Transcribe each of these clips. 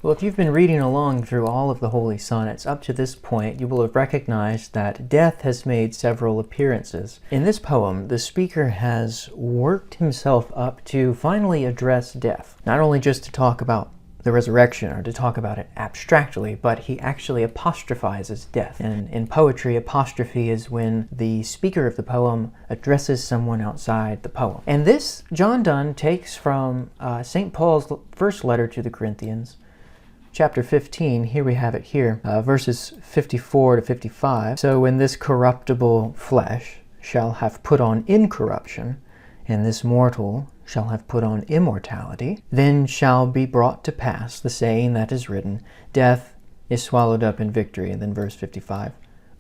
Well, if you've been reading along through all of the holy sonnets up to this point, you will have recognized that death has made several appearances. In this poem, the speaker has worked himself up to finally address death, not only just to talk about the resurrection or to talk about it abstractly, but he actually apostrophizes death. And in poetry, apostrophe is when the speaker of the poem addresses someone outside the poem. And this John Donne takes from St. Paul's first letter to the Corinthians, chapter 15, here we have it here, verses 54 to 55. So when this corruptible flesh shall have put on incorruption, and this mortal shall have put on immortality, then shall be brought to pass the saying that is written, death is swallowed up in victory. And then verse 55,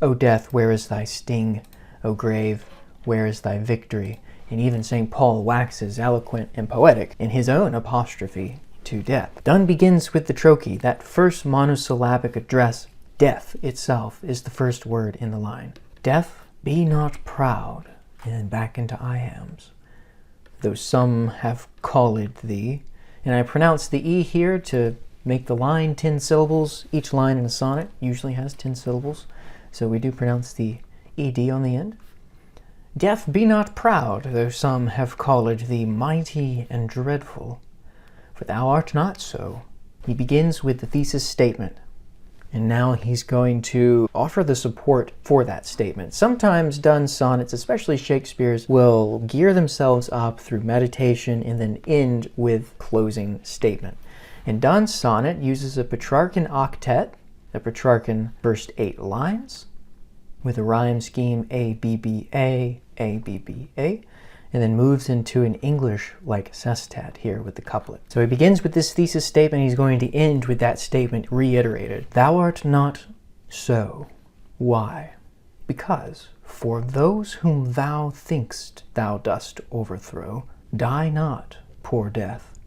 O death, where is thy sting? O grave, where is thy victory? And even St. Paul waxes eloquent and poetic in his own apostrophe to death. Donne begins with the trochee, that first monosyllabic address. Death itself is the first word in the line. Death, be not proud, and then back into I ams. Though some have called thee, and I pronounce the E here to make the line 10 syllables. Each line in a sonnet usually has 10 syllables, so we do pronounce the ED on the end. Death, be not proud, though some have called thee mighty and dreadful, for thou art not so. He begins with the thesis statement, and now he's going to offer the support for that statement. Sometimes Donne's sonnets, especially Shakespeare's, will gear themselves up through meditation and then end with closing statement. And Donne's sonnet uses a Petrarchan octet, a Petrarchan first 8 lines, with a rhyme scheme A-B-B-A, A-B-B-A, and then moves into an English-like sestet here with the couplet. So he begins with this thesis statement. He's going to end with that statement reiterated. Thou art not so. Why? Because for those whom thou think'st thou dost overthrow, die not, poor death,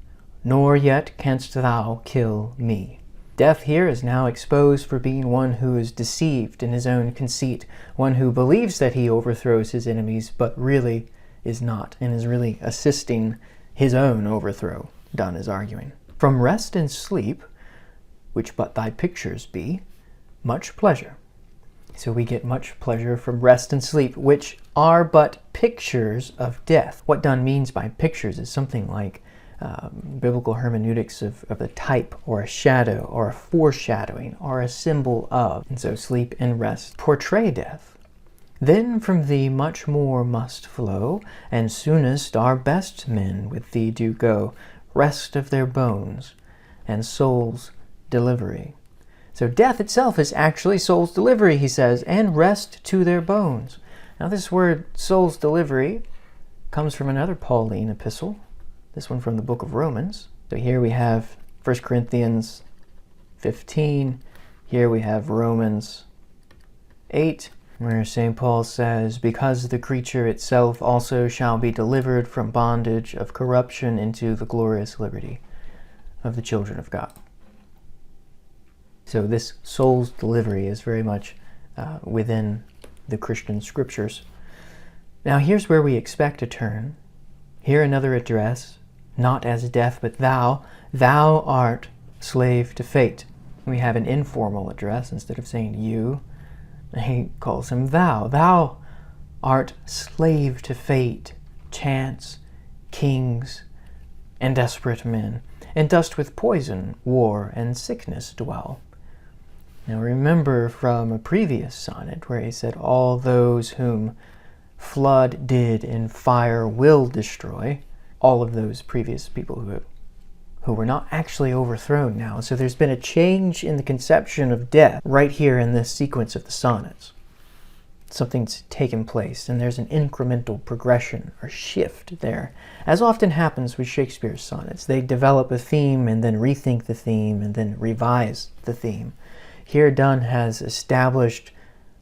nor yet canst thou kill me. Death here is now exposed for being one who is deceived in his own conceit, one who believes that he overthrows his enemies, but really is not, and is really assisting his own overthrow, Donne is arguing. From rest and sleep, which but thy pictures be, much pleasure. So we get much pleasure from rest and sleep, which are but pictures of death. What Donne means by pictures is something like biblical hermeneutics of a type or a shadow or a foreshadowing or a symbol of. And so sleep and rest portray death. Then from thee much more must flow, and soonest our best men with thee do go, rest of their bones and soul's delivery. So death itself is actually soul's delivery, he says, and rest to their bones. Now this word soul's delivery comes from another Pauline epistle, this one from the book of Romans. So here we have 1 Corinthians 15, here we have Romans 8, where St. Paul says, because the creature itself also shall be delivered from bondage of corruption into the glorious liberty of the children of God. So this soul's delivery is very much within the Christian scriptures. Now here's where we expect a turn. Here another address, not as death, but thou art slave to fate. We have an informal address instead of saying you. He calls him thou. Thou art slave to fate, chance, kings, and desperate men, and dost with poison, war, and sickness dwell. Now remember from a previous sonnet where he said, all those whom flood did in fire will destroy. All of those previous people who were not actually overthrown now. So there's been a change in the conception of death right here in this sequence of the sonnets. Something's taken place, and there's an incremental progression or shift there. As often happens with Shakespeare's sonnets, they develop a theme and then rethink the theme and then revise the theme. Here Donne has established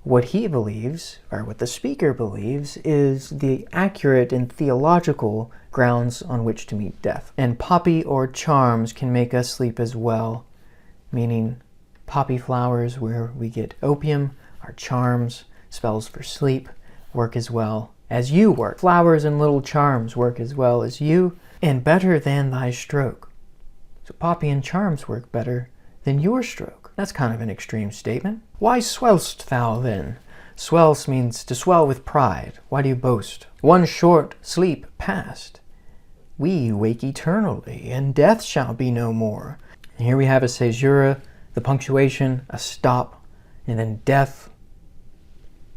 what he believes, or what the speaker believes, is the accurate and theological grounds on which to meet death. And poppy or charms can make us sleep as well, meaning poppy flowers where we get opium, our charms, spells for sleep, work as well as you work. Flowers and little charms work as well as you, and better than thy stroke. So poppy and charms work better than your stroke. That's kind of an extreme statement. Why swell'st thou then? Swells means to swell with pride. Why do you boast? One short sleep past, we wake eternally, and death shall be no more. And here we have a caesura, the punctuation, a stop, and then death,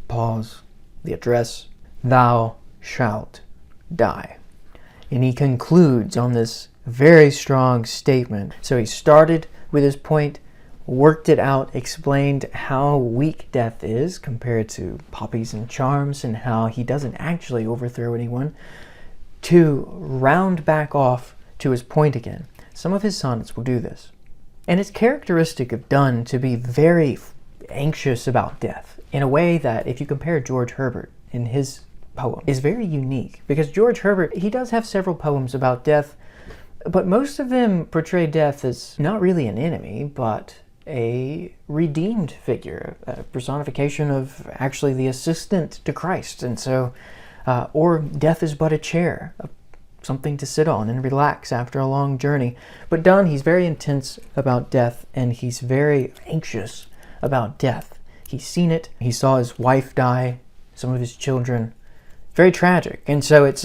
pause, the address, thou shalt die. And he concludes on this very strong statement. So he started with his point, worked it out, explained how weak death is compared to poppies and charms, and how he doesn't actually overthrow anyone, to round back off to his point again. Some of his sonnets will do this. And it's characteristic of Donne to be very anxious about death in a way that, if you compare George Herbert in his poem, is very unique. Because George Herbert, he does have several poems about death, but most of them portray death as not really an enemy, but a redeemed figure, a personification of actually the assistant to Christ. And so, or death is but a chair, something to sit on and relax after a long journey. But Donne, he's very intense about death, and he's very anxious about death. He's seen it. He saw his wife die, some of his children. Very tragic. And so it's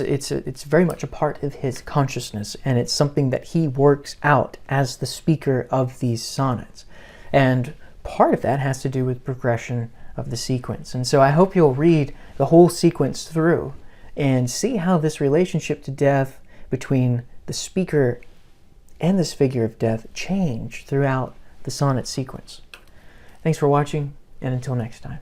very much a part of his consciousness, and it's something that he works out as the speaker of these sonnets. And part of that has to do with progression of the sequence. And so I hope you'll read the whole sequence through and see how this relationship to death between the speaker and this figure of death change throughout the sonnet sequence. Thanks for watching, and until next time.